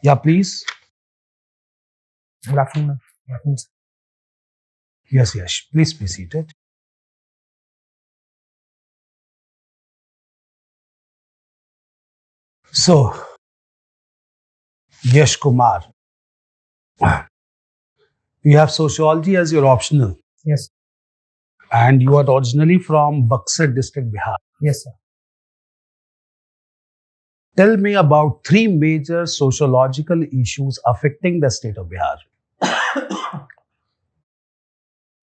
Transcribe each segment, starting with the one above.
Yeah, please. Good afternoon. Good afternoon, sir. Yes, yes. Please be seated. So, Yash Kumar, you have sociology as your optional, Yes, and you are originally from Buxar district, Bihar. yes, sir. Tell me about three major sociological issues affecting the state of Bihar.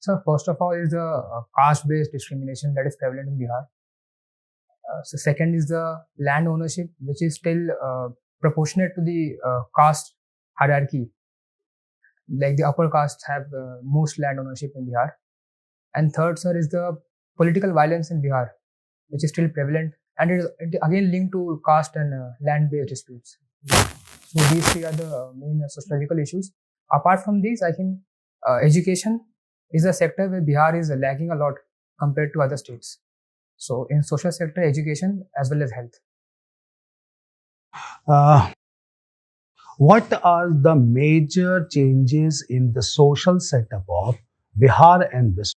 So first of all is the caste-based discrimination that is prevalent in Bihar. So second is the land ownership, which is still proportionate to the caste hierarchy. Like the upper castes have most land ownership in Bihar. And third, sir, is the political violence in Bihar, which is still prevalent, and it again linked to caste and land-based disputes. So these three are the main sociological issues. Apart from these, I think education is a sector where Bihar is lagging a lot compared to other states. So in social sector, education as well as health. Uh, what are the major changes in the social setup of Bihar and West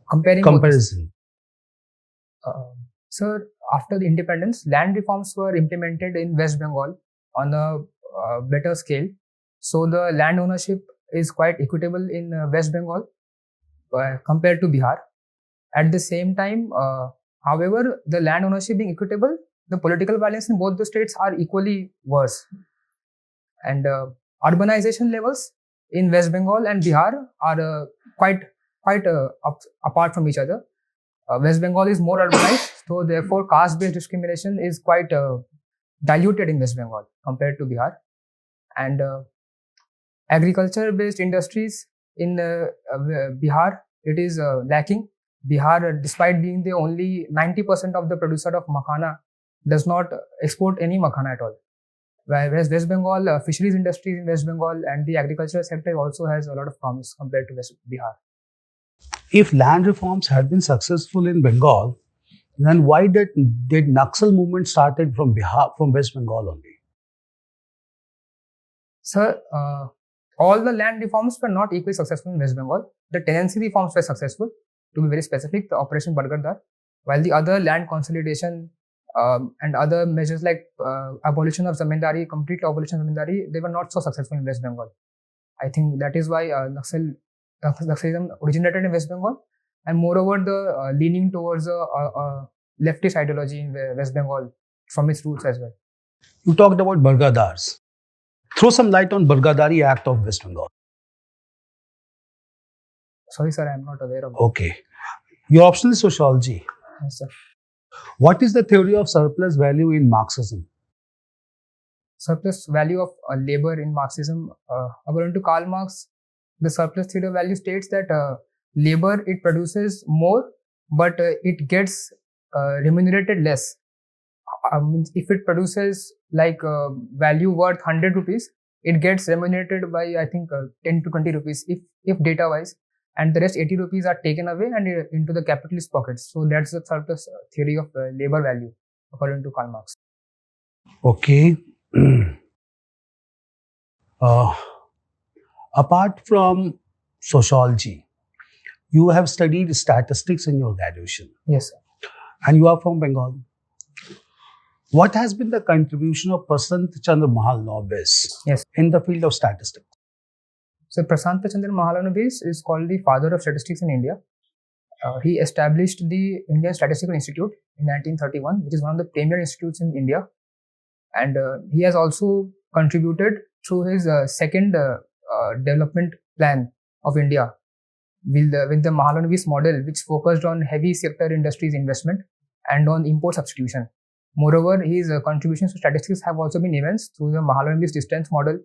Comparing both these, comparison? sir, after the independence, land reforms were implemented in West Bengal on a better scale. So the land ownership is quite equitable in West Bengal compared to Bihar. At the same time, however, the land ownership being equitable, the political violence in both the states are equally worse. And urbanization levels in West Bengal and Bihar are quite apart from each other. West Bengal is more urbanized, so therefore caste-based discrimination is quite diluted in West Bengal compared to Bihar. And agriculture-based industries in Bihar, it is lacking. Bihar, despite being the only 90% of the producer of makhana, does not export any makhana at all. Whereas West Bengal, fisheries industries in West Bengal and the agricultural sector also has a lot of promise compared to Bihar. If land reforms had been successful in Bengal, then why did Naxal movement started from Bihar, from West Bengal only? Sir, all the land reforms were not equally successful in West Bengal. The tenancy reforms were successful, to be very specific, the Operation Bargadar, while the other land consolidation and other measures like abolition of zamindari, complete abolition of zamindari, they were not so successful in West Bengal. I think that is why Naxalism originated in West Bengal, and moreover, the leaning towards a leftist ideology in West Bengal from its roots as well. You talked about Bargadars. Throw some light on Bargadari Act of West Bengal. Sorry, sir, I am not aware of that. Okay. Your optional is sociology. Yes, sir. What is the theory of surplus value in Marxism? Surplus value of labor in Marxism, according to Karl Marx, the surplus theory of value states that labor, it produces more, but it gets remunerated less. Means if it produces like value worth 100 rupees, it gets remunerated by I think 10 to 20 rupees if data wise, and the rest 80 rupees are taken away and into the capitalist pockets. So that's the surplus theory of labor value according to Karl Marx. Okay. uh, apart from sociology, you have studied statistics in your graduation Yes, sir. and you are from Bengal. What has been the contribution of Prasant Chandra Mahalanobis Yes. in the field of statistics? So Prasanta Chandra Mahalanobis is called the father of statistics in India. He established the Indian Statistical Institute in 1931, which is one of the premier institutes in India. And he has also contributed through his second development plan of India with the Mahalanobis model, which focused on heavy sector industries investment and on import substitution. Moreover, his contributions to statistics have also been immense through the Mahalanobis distance model,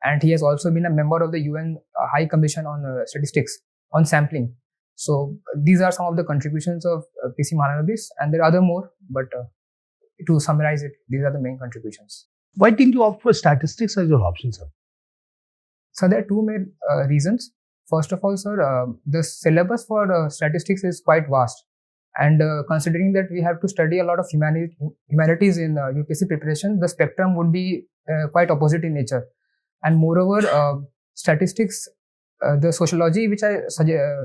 and he has also been a member of the UN High Commission on Statistics on sampling. So these are some of the contributions of PC Mahalanobis, and there are other more, but to summarize it, these are the main contributions. Why didn't you opt for statistics as your option, sir? So there are two main reasons. First of all, sir, the syllabus for statistics is quite vast. And considering that we have to study a lot of humanities in UPSC preparation, the spectrum would be quite opposite in nature. And moreover, statistics, the sociology which I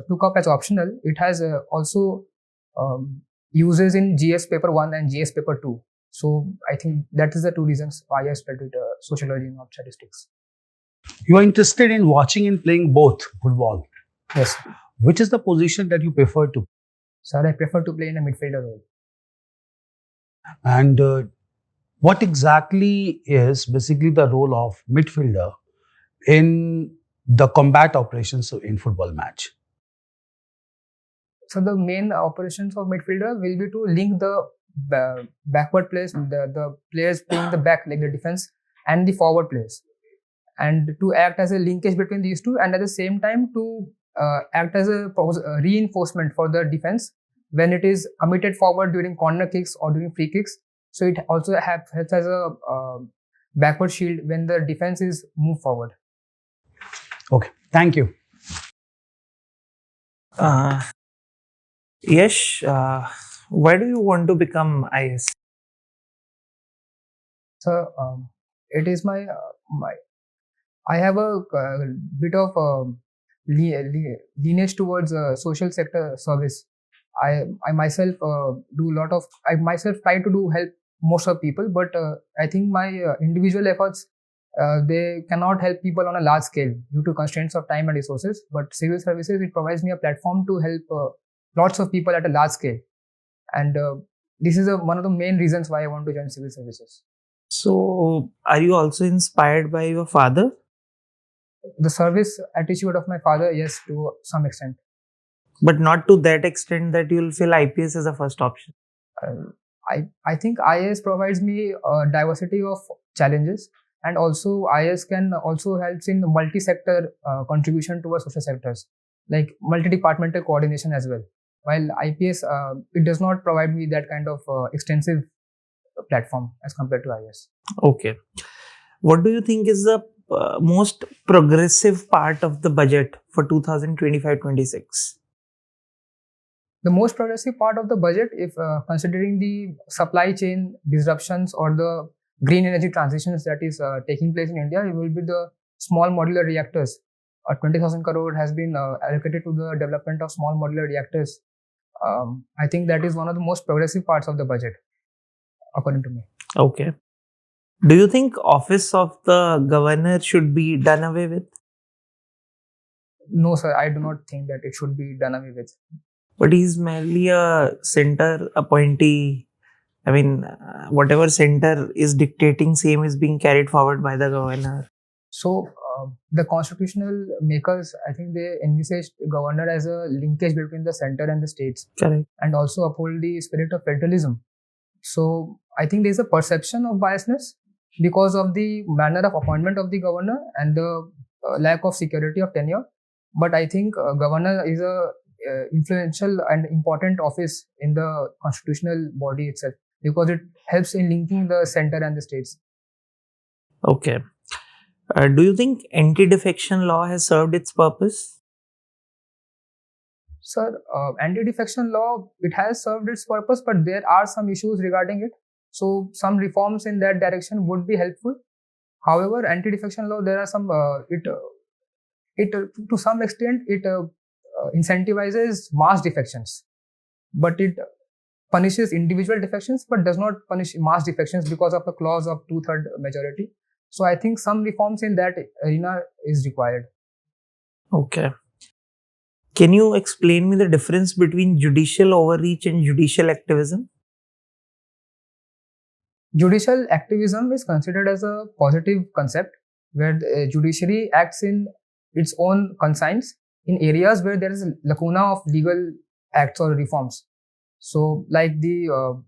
took up as optional, it has also uses in GS paper 1 and GS paper 2. So I think that is the two reasons why I studied sociology, not statistics. You are interested in watching and playing both football. Yes. Which is the position that you prefer to? Sir, I prefer to play in a midfielder role. And what exactly is basically the role of midfielder in the combat operations in football match? So the main operations of midfielder will be to link the backward players, the players playing the back, like the defense, and the forward players, and to act as a linkage between these two, and at the same time to act as a reinforcement for the defense when it is committed forward during corner kicks or during free kicks. So it also helps as a backward shield when the defense is moved forward. Okay, thank you. Yash, why do you want to become IS? So it is my I have a bit of lineage towards social sector service. I myself do a lot of, I myself try to do help most of people, but I think my individual efforts, they cannot help people on a large scale due to constraints of time and resources. But civil services, it provides me a platform to help lots of people at a large scale. And this is one of the main reasons why I want to join civil services. So, are you also inspired by your father? The service attitude of my father, yes, to some extent. But not to that extent that you'll feel IPS is the first option. I think IAS provides me a diversity of challenges, and also IAS can also helps in multi-sector contribution towards social sectors, like multi-departmental coordination as well. While IPS, it does not provide me that kind of extensive platform as compared to IAS. Okay. What do you think is the most progressive part of the budget for 2025-26? The most progressive part of the budget, if considering the supply chain disruptions or the green energy transitions that is taking place in India, it will be the small modular reactors. 20,000 crore has been allocated to the development of small modular reactors. I think that is one of the most progressive parts of the budget, according to me. Okay. Do you think office of the governor should be done away with? No, sir, I do not think that it should be done away with. But he's merely a center appointee. I mean, whatever center is dictating, same is being carried forward by the governor. So, the constitutional makers, I think they envisaged the governor as a linkage between the center and the states. Correct. And also uphold the spirit of federalism. So, I think there is a perception of biasness because of the manner of appointment of the governor and the lack of security of tenure. But I think governor is a influential and important office in the constitutional body itself because it helps in linking the center and the states. Okay. Do you think anti-defection law has served its purpose? Sir, anti-defection law, it has served its purpose, but there are some issues regarding it. So some reforms in that direction would be helpful. However, anti-defection law, there are some, to some extent, it incentivizes mass defections, but it punishes individual defections, but does not punish mass defections because of a clause of 2/3 majority. So I think some reforms in that arena is required. Okay. Can you explain me the difference between judicial overreach and judicial activism? Judicial activism is considered as a positive concept where the judiciary acts in its own conscience in areas where there is a lacuna of legal acts or reforms. So, like the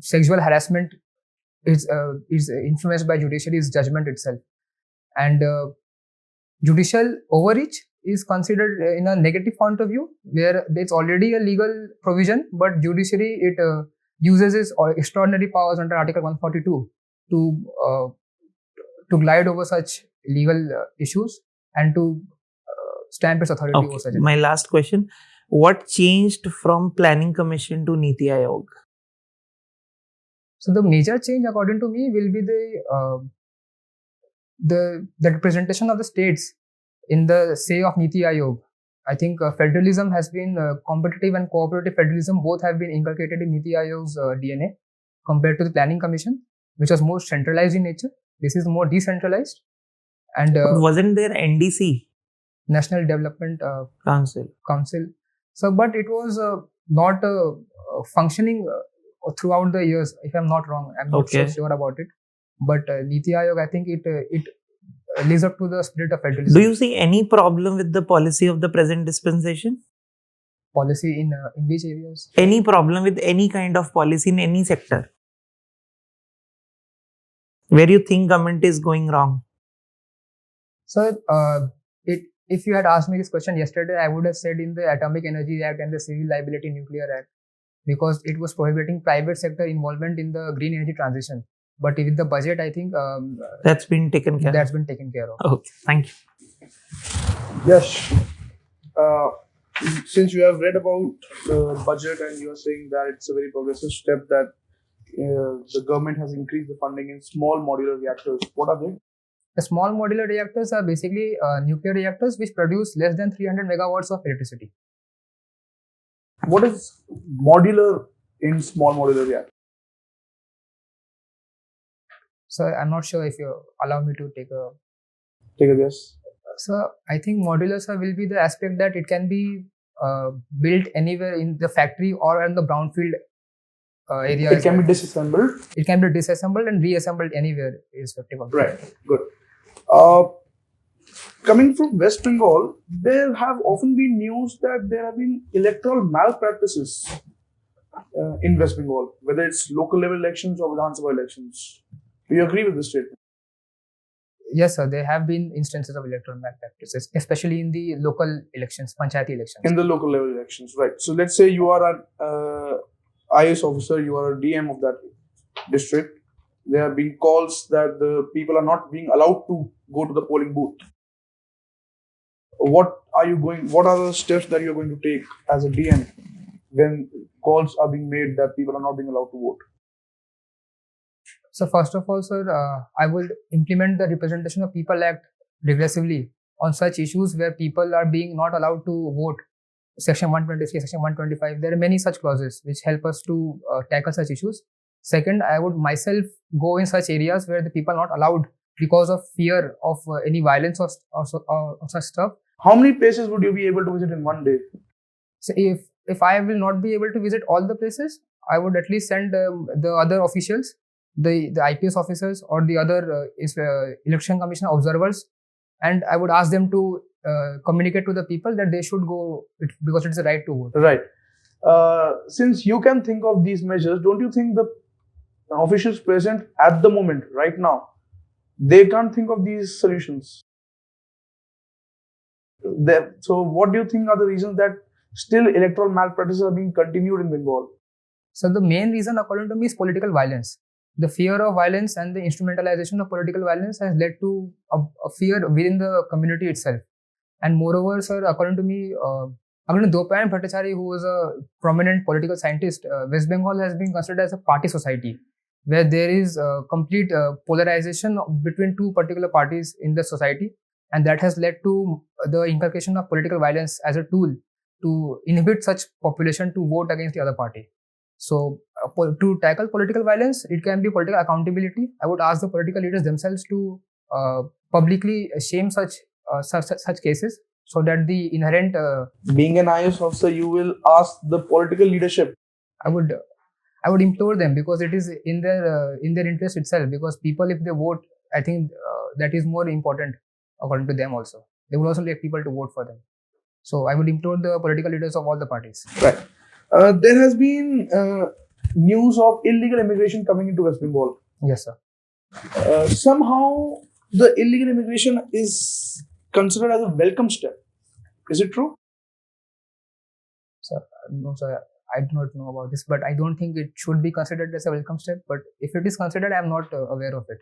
sexual harassment is influenced by judiciary's judgment itself, and judicial overreach is considered in a negative point of view where it's already a legal provision, but judiciary it uses its extraordinary powers under Article 142 to glide over such legal issues and to stamp its authority over such. My last question: What changed from Planning Commission to Niti Aayog? So the major change, according to me, will be the representation of the states in the say of Niti Aayog. I think federalism has been competitive and cooperative federalism both have been inculcated in Niti Aayog's DNA compared to the Planning Commission, which was more centralized in nature. This is more decentralized. And But wasn't there NDC? National Development Council. So, but it was not functioning throughout the years. If I'm not wrong, I'm not so sure about it. But Niti Aayog, I think it lives up to the spirit of federalism. Do you see any problem with the policy of the present dispensation? Policy in which areas? Any problem with any kind of policy in any sector? Where you think government is going wrong? So, if you had asked me this question yesterday, I would have said in the Atomic Energy Act and the Civil Liability Nuclear Act, because it was prohibiting private sector involvement in the green energy transition. But with the budget, I think that's been taken care of. Okay, thank you. Yes. Since you have read about the budget and you are saying that it's a very progressive step that the government has increased the funding in small modular reactors, what are they? The small modular reactors are basically nuclear reactors which produce less than 300 megawatts of electricity. What is modular in small modular reactor? So I'm not sure if you allow me to take a guess. So I think modular will be the aspect that it can be built anywhere in the factory or in the brownfield area. It can be disassembled. It can be disassembled and reassembled anywhere irrespective of. Right. Good. Coming from West Bengal, there have often been news that there have been electoral malpractices in West Bengal, whether it's local level elections or Vidhan Sabha elections. Do you agree with this statement? Yes, sir. There have been instances of electoral malpractices, especially in the local elections, panchayati elections. In the local level elections, right. So let's say you are an IS officer, you are a DM of that district. There have been calls that the people are not being allowed to go to the polling booth. What are the steps that you're going to take as a DM when calls are being made that people are not being allowed to vote? So first of all, sir, I will implement the Representation of People Act regressively on such issues where people are being not allowed to vote. Section 123, Section 125, there are many such clauses which help us to tackle such issues. Second, I would myself go in such areas where the people are not allowed because of fear of any violence or such stuff. How many places would you be able to visit in one day? So if I will not be able to visit all the places, I would at least send the other officials, the IPS officers or the other election commission observers, and I would ask them to communicate to the people that they should go because it's a right to vote. Right. Since you can think of these measures, don't you think the officials present at the moment, right now, they can't think of these solutions? So what do you think are the reasons that still electoral malpractices are being continued in Bengal? So the main reason, according to me, is political violence. The fear of violence and the instrumentalization of political violence has led to a fear within the community itself. And moreover, sir, according to me, according to Dopayan Bhattacharya, who was a prominent political scientist, West Bengal has been considered as a party society, where there is complete polarization between two particular parties in the society. And that has led to the inculcation of political violence as a tool to inhibit such population to vote against the other party. So, to tackle political violence, it can be political accountability. I would ask the political leaders themselves to publicly shame such cases, so that the inherent. Being an IS officer, you will ask the political leadership. I would implore them, because it is in their interest itself. Because people, if they vote, I think that is more important according to them also. They would also like people to vote for them. So I would implore the political leaders of all the parties. Right. There has been news of illegal immigration coming into West Bengal. Yes, sir. Somehow the illegal immigration is considered as a welcome step. Is it true? Sir, no, sir. I do not know about this, but I don't think it should be considered as a welcome step. But if it is considered, I am not aware of it.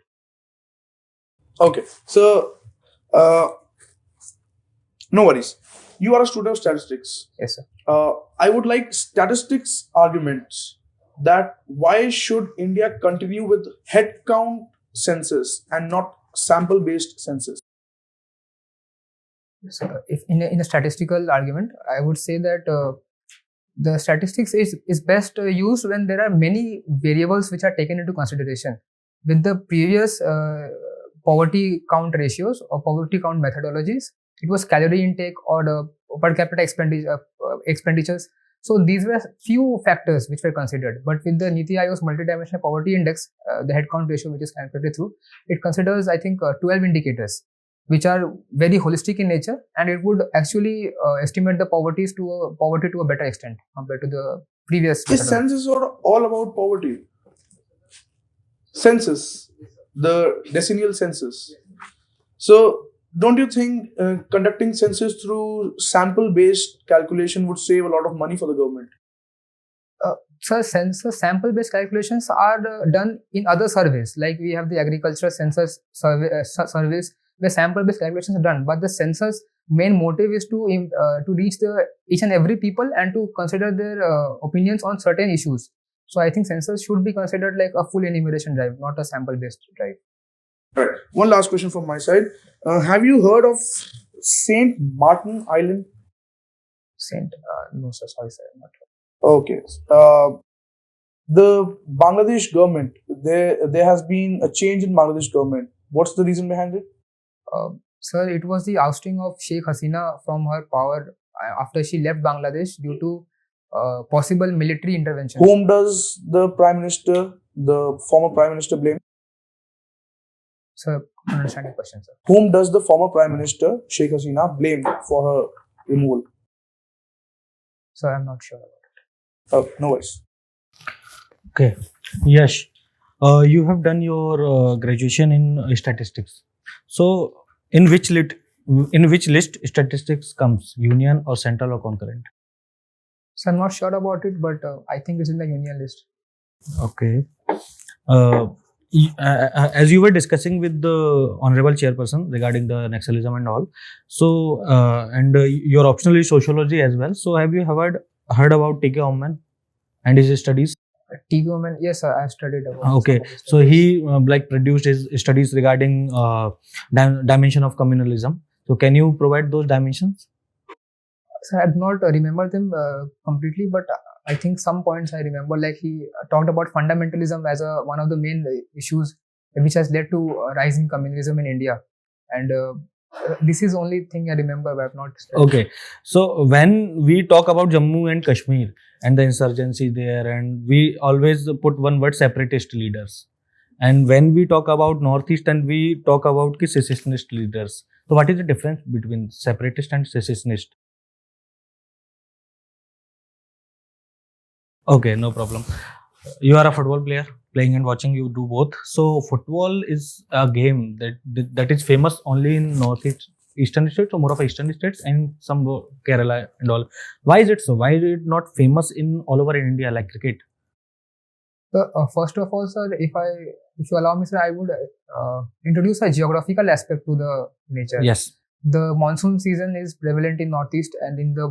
Okay. So No worries. You are a student of statistics. Yes, sir. I would like statistics arguments that why should India continue with head count census and not sample based census? So if in a statistical argument, I would say that the statistics is best used when there are many variables which are taken into consideration. With the previous poverty count ratios or poverty count methodologies, it was calorie intake or the per capita expenditures. So these were few factors which were considered. But with the Niti Aayog's multidimensional poverty index, the head count ratio which is calculated through, it considers, I think, 12 indicators which are very holistic in nature, and it would actually estimate the poverty to a better extent compared to the previous. Is census all about poverty? Census, the decennial census. So, don't you think conducting census through sample-based calculation would save a lot of money for the government? So, census sample-based calculations are done in other surveys, like we have the agricultural census surveys where sample-based calculations are done. But the census main motive is to reach each and every people and to consider their opinions on certain issues. So I think census should be considered like a full enumeration drive, not a sample-based drive. Right. One last question from my side. Have you heard of Saint Martin Island? No, sir. Sorry, sir. I'm not. Okay. The Bangladesh government, there has been a change in Bangladesh government. What's the reason behind it? Sir, it was the ousting of Sheikh Hasina from her power after she left Bangladesh due to possible military intervention. Whom does the former Prime Minister blame? Sir, I don't understand your question, sir. Whom does the former Prime Minister, Sheikh Hasina, blame for her removal? Sir, I'm not sure about it. Oh, no worries. Okay. Yash, you have done your graduation in statistics. So, in which list statistics comes, union or central or concurrent? So I'm not sure about it, but I think it's in the union list. Okay. As you were discussing with the honorable chairperson regarding the Nationalism and all, so your optional is sociology as well. So have you heard about T.K. Oman and his studies? T.K. Oman, yes, sir, I studied about. Okay, so he produced his studies regarding dimension of communalism. So can you provide those dimensions? So I do not remember them completely, but I think some points I remember. Like he talked about fundamentalism as one of the main issues which has led to rise in communalism in India, and this is the only thing I remember. I have not studied. Okay, so when we talk about Jammu and Kashmir and the insurgency there, and we always put one word: separatist leaders. And when we talk about Northeast, and we talk about secessionist leaders. So what is the difference between separatist and secessionist? Okay, no problem. You are a football player, playing and watching. You do both. So football is a game that is famous only in eastern states, or more of eastern states, and some Kerala and all. Why is it so? Why is it not famous in all over India like cricket? So, first of all, sir, if you allow me, sir, I would introduce a geographical aspect to the nature. Yes. The monsoon season is prevalent in Northeast and in the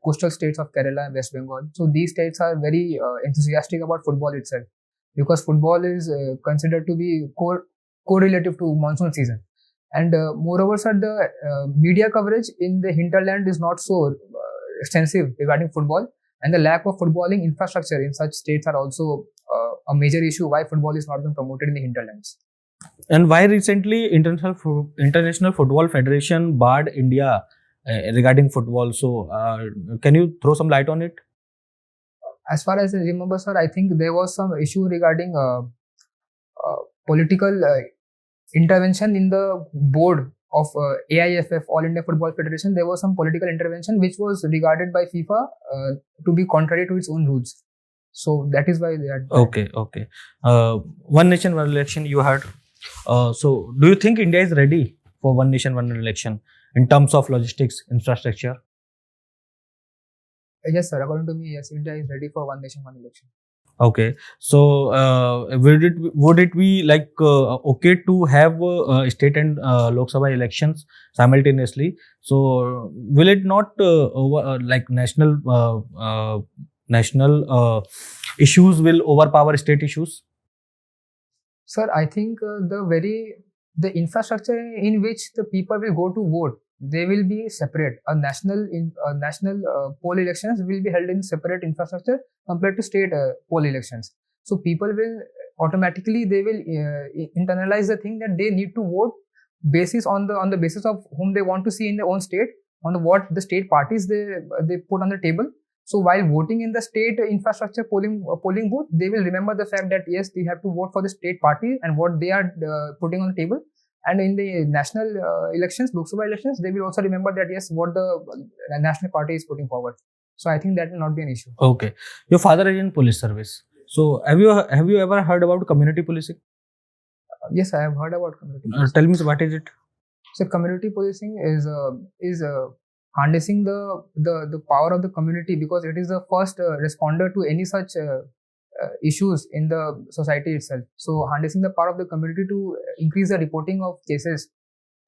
coastal states of Kerala and West Bengal. So these states are very enthusiastic about football itself, because football is considered to be correlative to monsoon season. And moreover, sir, the media coverage in the hinterland is not so extensive regarding football, and the lack of footballing infrastructure in such states are also a major issue why football is not being promoted in the hinterlands. And why recently International Football Federation barred India regarding football? So can you throw some light on it? As far as I remember, sir, I think there was some issue regarding political intervention in the board of AIFF, All India Football Federation. There was some political intervention which was regarded by FIFA to be contrary to its own rules. So that is why they are. Okay. One nation, one election you heard. So do you think India is ready for one nation, one election in terms of logistics, infrastructure? Yes, sir. According to me, yes, India is ready for one nation, one election. Okay, so would it be like okay to have state and Lok Sabha elections simultaneously? So will it not like national issues will overpower state issues? Sir, I think the infrastructure in which the people will go to vote, they will be separate. A national poll elections will be held in separate infrastructure compared to state poll elections. So people will automatically they will internalize the thing that they need to vote basis on the basis of whom they want to see in their own state, on what the state parties they put on the table. So while voting in the state infrastructure polling booth, they will remember the fact that yes, they have to vote for the state party and what they are putting on the table. And in the national elections, Lok Sabha elections, they will also remember that yes, what the national party is putting forward. So I think that will not be an issue. Okay, your father is in police service. So have you ever heard about community policing? Yes, I have heard about community policing. Tell me what is it? So community policing is harnessing the power of the community, because it is the first responder to any such issues in the society itself. So harnessing the power of the community to increase the reporting of cases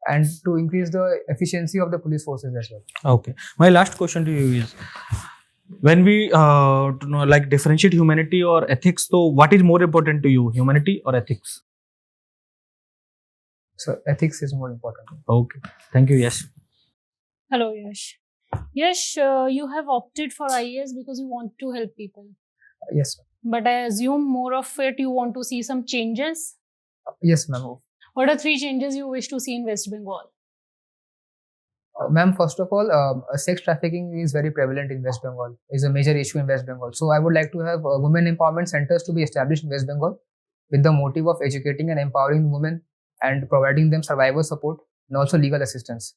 and to increase the efficiency of the police forces as well. Okay, my last question to you is, when we like differentiate humanity or ethics, so what is more important to you, humanity or ethics? So ethics is more important. Okay, thank you. Yes. Hello, Yash. Yash, you have opted for IAS because you want to help people. Yes, sir. But I assume more of it you want to see some changes. Yes, ma'am. What are 3 changes you wish to see in West Bengal? Ma'am, first of all, sex trafficking is very prevalent in West Bengal. Is a major issue in West Bengal. So I would like to have women empowerment centers to be established in West Bengal with the motive of educating and empowering women and providing them survivor support and also legal assistance.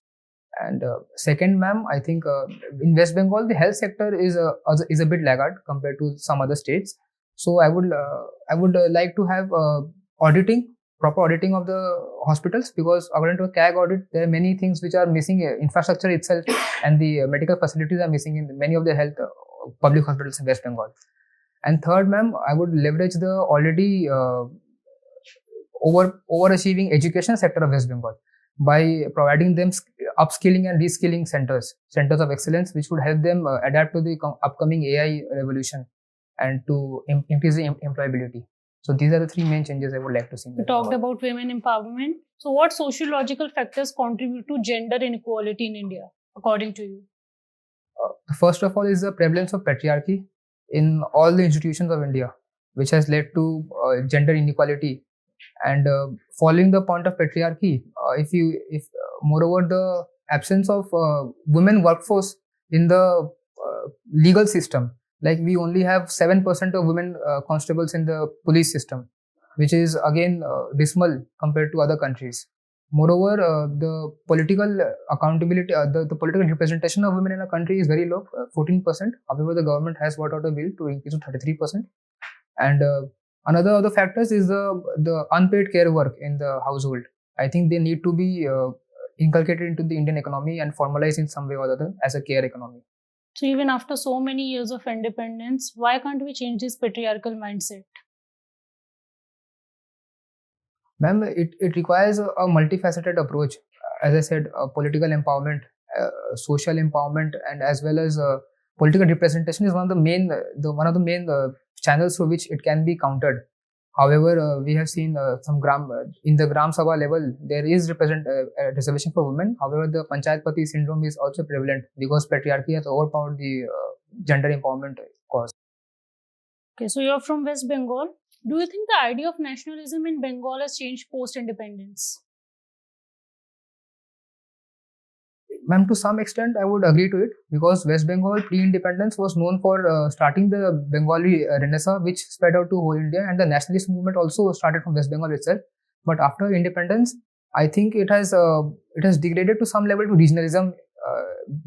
And second, ma'am, I think in West Bengal the health sector is a bit laggard compared to some other states. So I would like to have proper auditing of the hospitals, because according to a CAG audit, there are many things which are missing. Infrastructure itself and the medical facilities are missing in many of the health public hospitals in West Bengal. And third, ma'am, I would leverage the already overachieving education sector of West Bengal by providing them upskilling and reskilling centers of excellence, which would help them adapt to the upcoming AI revolution and to increase the employability. So these are the 3 main changes I would like to see. You talked about women empowerment. So what sociological factors contribute to gender inequality in India, according to you? First of all is the prevalence of patriarchy in all the institutions of India, which has led to gender inequality. And following the point of patriarchy, if moreover the absence of women workforce in the legal system, like we only have 7% of women constables in the police system, which is again dismal compared to other countries. Moreover, the political accountability, the political representation of women in a country is very low, 14%. However, the government has brought out a bill to increase to 33%. And another other factors is the unpaid care work in the household. I think they need to be inculcated into the Indian economy and formalized in some way or other as a care economy. So even after so many years of independence, why can't we change this patriarchal mindset? Ma'am, it requires a multifaceted approach. As I said, political empowerment, social empowerment, and as well as political representation is one of the main channels through which it can be countered. However, we have seen in the Gram Sabha level, there is reservation for women. However, the Panchayat Pati syndrome is also prevalent because patriarchy has overpowered the gender empowerment cause. Okay, so you're from West Bengal. Do you think the idea of nationalism in Bengal has changed post-independence? Ma'am, to some extent, I would agree to it, because West Bengal pre-independence was known for starting the Bengali Renaissance, which spread out to whole India, and the nationalist movement also started from West Bengal itself. But after independence, I think it has degraded to some level to regionalism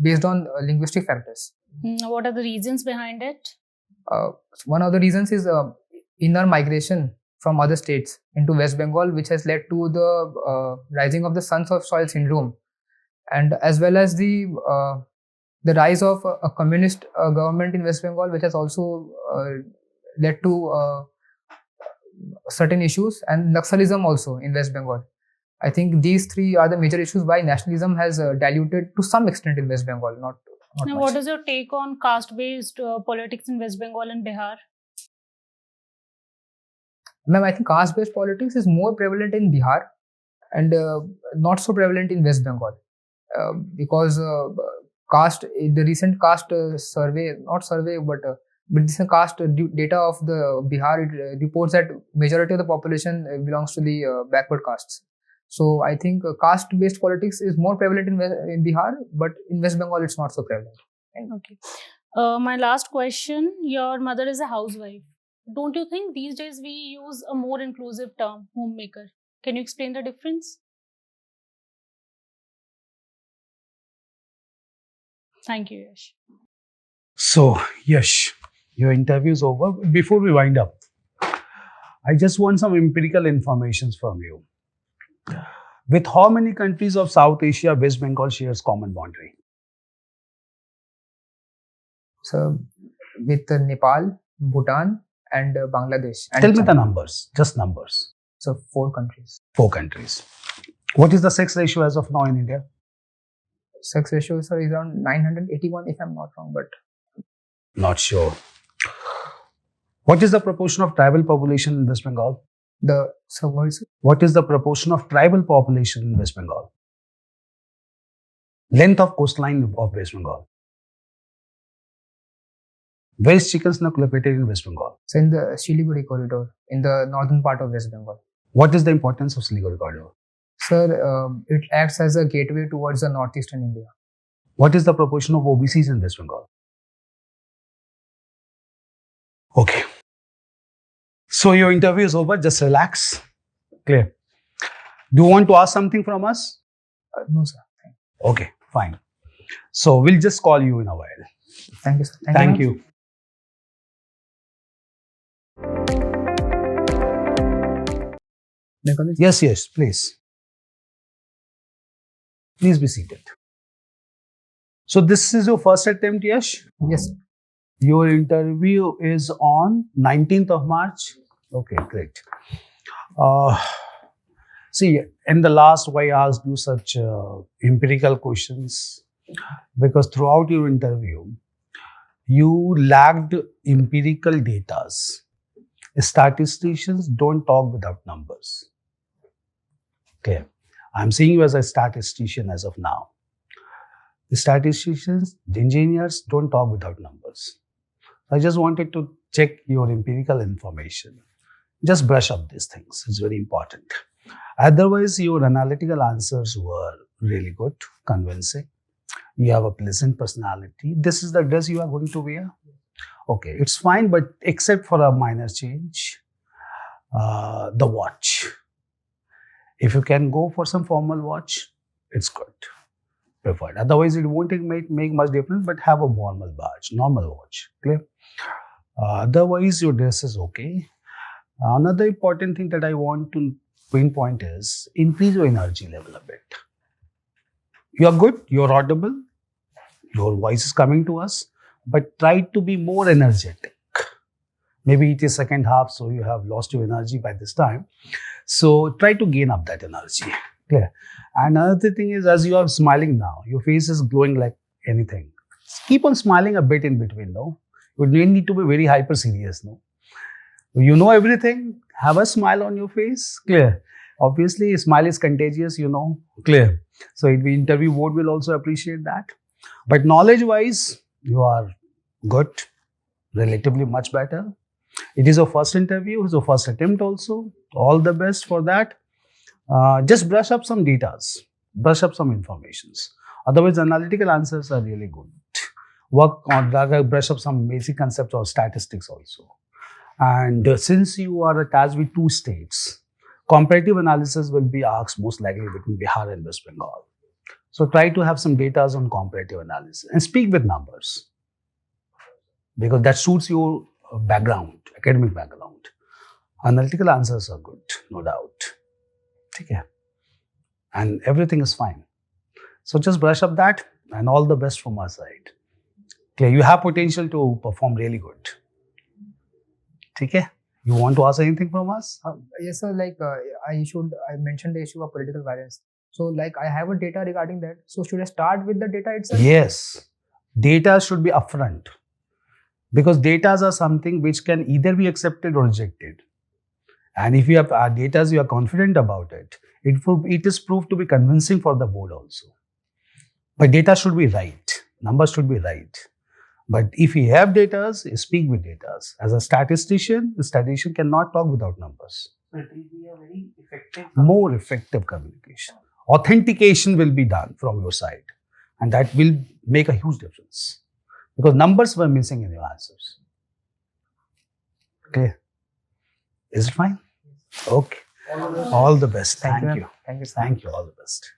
based on linguistic factors. What are the reasons behind it? One of the reasons is inner migration from other states into West Bengal, which has led to the rising of the sons of soil syndrome, and as well as the rise of a communist government in West Bengal, which has also led to certain issues, and Naxalism also in West Bengal. I think these three are the major issues why nationalism has diluted to some extent in West Bengal. Not Now, much. what is your take on caste-based politics in West Bengal and Bihar? Ma'am, I think caste-based politics is more prevalent in Bihar and not so prevalent in West Bengal because caste, the recent caste survey, not survey, but recent caste data of the Bihar, it reports that majority of the population belongs to the backward castes. So I think caste-based politics is more prevalent in Bihar, but in West Bengal it's not so prevalent. Okay. My last question. Your mother is a housewife. Don't you think these days we use a more inclusive term, homemaker? Can you explain the difference? Thank you, Yash. So, Yash, your interview is over. Before we wind up, I just want some empirical information from you. With how many countries of South Asia West Bengal shares common boundary? So with Nepal, Bhutan, and Bangladesh. And Tell me the China. numbers, just numbers. So 4 countries. 4 countries. What is the sex ratio as of now in India? Sex ratio is around 981 if I'm not wrong, but Not sure. What is the proportion of tribal population in West Bengal? What is the proportion of tribal population in West Bengal? Length of coastline of West Bengal. Where is Chicken Snook located in West Bengal? So in the Siliguri corridor, in the northern part of West Bengal. What is the importance of Siliguri corridor? Sir, it acts as a gateway towards the northeastern India. What is the proportion of OBCs in West Bengal? Okay. So your interview is over. Just relax. Clear. Do you want to ask something from us? No, sir. Okay, fine. So we'll just call you in a while. Thank you, sir. Thank you. Yes, yes, please. Please be seated. So this is your first attempt, Yash? Yes, sir. Your interview is on 19th of March. Okay, great. See, in the last, why I asked you such empirical questions? Because throughout your interview, you lacked empirical data. Statisticians don't talk without numbers. Okay. I'm seeing you as a statistician as of now. The statisticians, the engineers don't talk without numbers. I just wanted to check your empirical information. Just brush up these things. It's very important. Otherwise, your analytical answers were really good, convincing. You have a pleasant personality. This is the dress you are going to wear? Okay, it's fine, but except for a minor change, the watch. If you can go for some formal watch, it's good. Preferred. Otherwise, it won't make much difference, but have a normal watch. Clear? Otherwise, your dress is okay. Another important thing that I want to pinpoint is increase your energy level a bit. You are good, you're audible, your voice is coming to us, but try to be more energetic. Maybe it is second half, so you have lost your energy by this time. So try to gain up that energy. Clear? And another thing is, as you are smiling now, your face is glowing like anything. Keep on smiling a bit in between, no? You don't need to be very hyper serious, no? You know everything, have a smile on your face. Clear? Obviously, a smile is contagious, you know. Clear? So the interview board will also appreciate that. But knowledge-wise, you are good, relatively much better. It is your first interview, it's your first attempt also. All the best for that. Just brush up some data, brush up some informations. Otherwise, analytical answers are really good. Work on that, brush up some basic concepts of statistics also. And since you are attached with 2 states, comparative analysis will be asked most likely between Bihar and West Bengal. So try to have some data on comparative analysis and speak with numbers, because that suits your background, academic background. Analytical answers are good, no doubt. Okay. And everything is fine. So just brush up that, and all the best from our side. Okay, you have potential to perform really good. Okay? You want to ask anything from us? Yes, sir. Like I mentioned the issue of political violence. So, like, I have a data regarding that. So, should I start with the data itself? Yes. Data should be upfront. Because data are something which can either be accepted or rejected. And if you have data, you are confident about it, it is proved to be convincing for the board also. But data should be right. Numbers should be right. But if you have data, speak with data. As a statistician, the statistician cannot talk without numbers. So it will be a very effective. More effective communication. Authentication will be done from your side. And that will make a huge difference. Because numbers were missing in your answers. Okay. Is it fine? Okay. All the best. Thank you. Thank you, sir. Thank you. All the best.